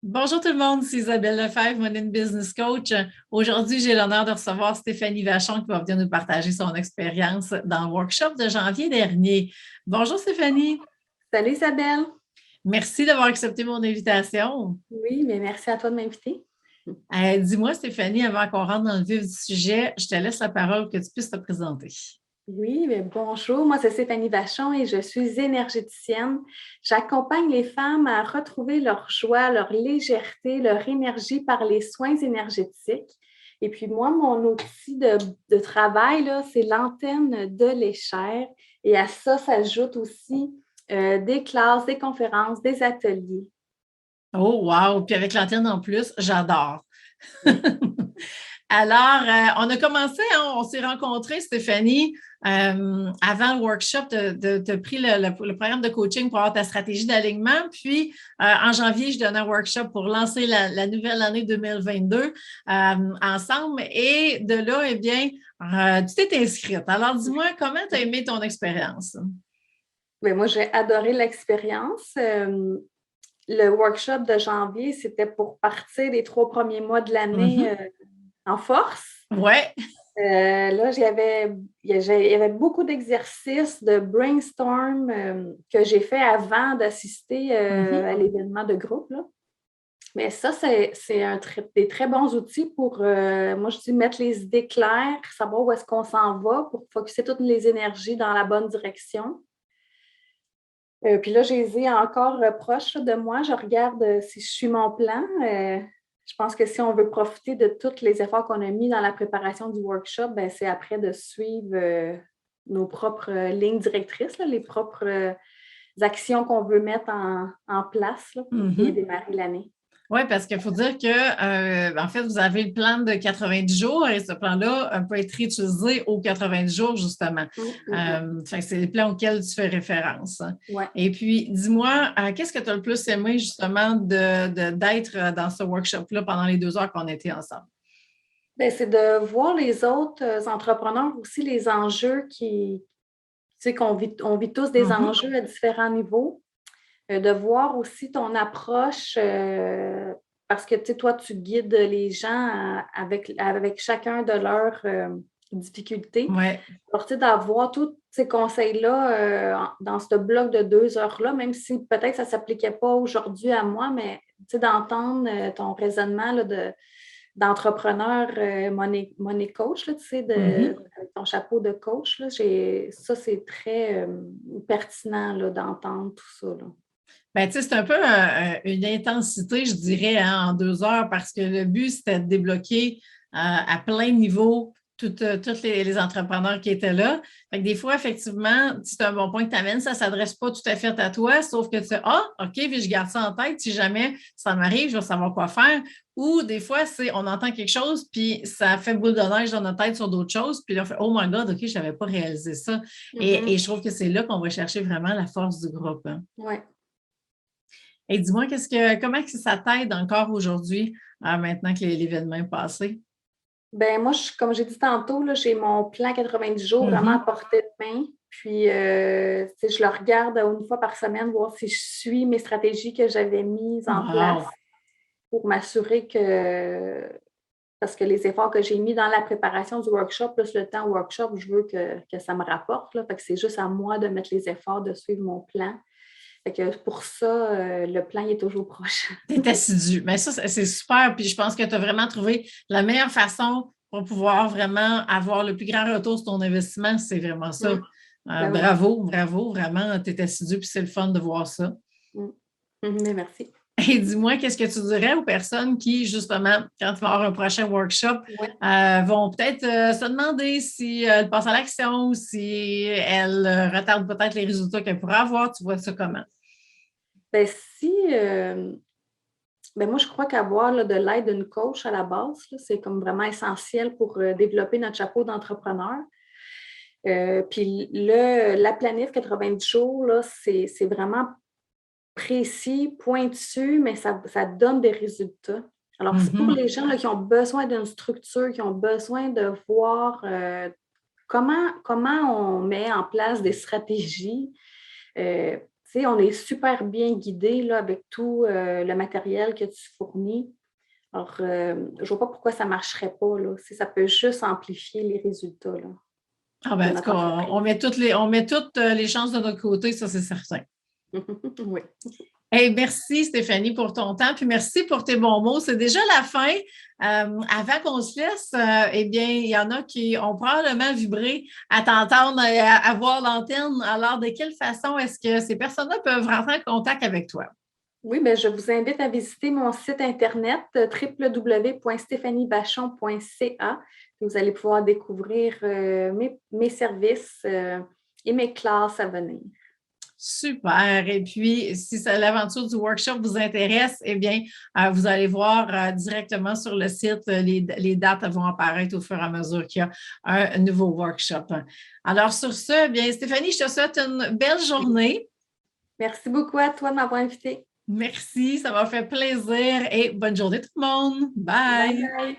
Bonjour tout le monde, c'est Isabelle Lefebvre, Money Business Coach. Aujourd'hui, j'ai l'honneur de recevoir Stéphanie Vachon qui va venir nous partager son expérience dans le workshop de janvier dernier. Bonjour Stéphanie. Salut Isabelle. Merci d'avoir accepté mon invitation. Oui, mais merci à toi de m'inviter. Dis-moi Stéphanie, avant qu'on rentre dans le vif du sujet, je te laisse la parole que tu puisses te présenter. Oui, mais bonjour, moi c'est Stéphanie Vachon et je suis énergéticienne. J'accompagne les femmes à retrouver leur joie, leur légèreté, leur énergie par les soins énergétiques. Et puis moi, mon outil de travail, là, c'est l'antenne de l'échelle. Et à ça s'ajoutent aussi des classes, des conférences, des ateliers. Oh wow! Puis avec l'antenne en plus, j'adore. Oui. Alors, on a commencé, hein, on s'est rencontrés, Stéphanie, avant le workshop, tu as pris le programme de coaching pour avoir ta stratégie d'alignement. Puis, en janvier, je donnais un workshop pour lancer la nouvelle année 2022 ensemble. Et de là, eh bien, tu t'es inscrite. Alors, dis-moi, comment tu as aimé ton expérience? Bien, moi, j'ai adoré l'expérience. Le workshop de janvier, c'était pour partir les 3 premiers mois de l'année Mm-hmm. en force. Ouais. Là, il y avait beaucoup d'exercices de brainstorm que j'ai fait avant d'assister Mm-hmm. à l'événement de groupe, là. Mais ça, c'est des très bons outils pour, moi, je dis mettre les idées claires, savoir où est-ce qu'on s'en va pour focusser toutes les énergies dans la bonne direction. Puis là, je les ai encore proches là, de moi. Je regarde si je suis mon plan. Je pense que si on veut profiter de tous les efforts qu'on a mis dans la préparation du workshop, ben, c'est après de suivre nos propres lignes directrices, là, les propres actions qu'on veut mettre en place là, pour bien Mm-hmm. démarrer l'année. Oui, parce qu'il faut dire que, en fait, vous avez le plan de 90 jours et ce plan-là peut être réutilisé aux 90 jours, justement. C'est le plan auquel tu fais référence. Ouais. Et puis, dis-moi, qu'est-ce que tu as le plus aimé, justement, d'être dans ce workshop-là pendant les 2 heures qu'on était ensemble? Ben, c'est de voir les autres entrepreneurs aussi, les enjeux tu sais, on vit tous des Mhm. enjeux à différents niveaux. De voir aussi ton approche, parce que tu sais, toi, tu guides les gens avec chacun de leurs difficultés. Ouais. Alors, tu sais, d'avoir tous ces conseils-là dans ce bloc de 2 heures-là, même si peut-être ça ne s'appliquait pas aujourd'hui à moi, mais tu sais, d'entendre ton raisonnement là, d'entrepreneur money coach, là, tu sais, Mhm. avec ton chapeau de coach, là, ça, c'est très pertinent là, d'entendre tout ça. Là. Ben, tu sais, c'est un peu une intensité, je dirais, hein, en 2 heures, parce que le but, c'était de débloquer à plein de niveaux tous les entrepreneurs qui étaient là. Fait que des fois, effectivement, c'est un bon point que tu amènes, ça ne s'adresse pas tout à fait à toi, sauf que tu sais, ah, OK, puis je garde ça en tête. Si jamais ça m'arrive, je vais savoir quoi faire. Ou des fois, on entend quelque chose, puis ça fait boule de neige dans notre tête sur d'autres choses, puis là, on fait, oh my God, OK, je n'avais pas réalisé ça. Et je trouve que c'est là qu'on va chercher vraiment la force du groupe, hein. Ouais. Et dis-moi, comment que ça t'aide encore aujourd'hui, maintenant que l'événement est passé? Ben moi, comme j'ai dit tantôt, là, j'ai mon plan 90 jours vraiment à Mhm. portée de main. Puis, tu sais, je le regarde une fois par semaine, voir si je suis mes stratégies que j'avais mises en place Wow! pour m'assurer parce que les efforts que j'ai mis dans la préparation du workshop, plus le temps workshop, je veux que ça me rapporte, là. Fait que c'est juste à moi de mettre les efforts, de suivre mon plan. Fait que pour ça, le plan il est toujours proche. T'es assidu. Mais ça, c'est super. Puis je pense que tu as vraiment trouvé la meilleure façon pour pouvoir vraiment avoir le plus grand retour sur ton investissement. C'est vraiment ça. Mm. Ben oui. Bravo, bravo. Vraiment, tu es assidu. Puis c'est le fun de voir ça. Mm. Mais merci. Et dis-moi, qu'est-ce que tu dirais aux personnes qui, justement, quand tu vas avoir un prochain workshop, Ouais. vont peut-être se demander si elles passent à l'action ou si elles retardent peut-être les résultats qu'elles pourraient avoir. Tu vois ça comment? Ben si, ben moi, je crois qu'avoir là, de l'aide d'une coach à la base, là, c'est comme vraiment essentiel pour développer notre chapeau d'entrepreneur. Puis la planif 90 jours, là, c'est vraiment précis, pointu, mais ça donne des résultats. Alors, c'est pour Mhm. les gens là, qui ont besoin d'une structure, qui ont besoin de voir comment on met en place des stratégies. sais, on est super bien guidé là, avec tout le matériel que tu fournis. Alors, je ne vois pas pourquoi ça ne marcherait pas. Là. Ça peut juste amplifier les résultats là, Ah de ben, en tout notre cas, entreprise. on met toutes les chances de notre côté, ça c'est certain. Oui. Hey, merci Stéphanie pour ton temps, puis merci pour tes bons mots. C'est déjà la fin. Avant qu'on se laisse, eh bien, il y en a qui ont probablement vibré à t'entendre et à voir l'antenne. Alors, de quelle façon est-ce que ces personnes-là peuvent rentrer en contact avec toi? Oui, bien, je vous invite à visiter mon site internet www.stéphaniebachon.ca. Vous allez pouvoir découvrir mes services et mes classes à venir. Super. Et puis, si l'aventure du workshop vous intéresse, eh bien, vous allez voir directement sur le site, les dates vont apparaître au fur et à mesure qu'il y a un nouveau workshop. Alors, sur ce, eh bien, Stéphanie, je te souhaite une belle journée. Merci beaucoup à toi de m'avoir invitée. Merci, ça m'a fait plaisir et bonne journée tout le monde. Bye Bye! bye.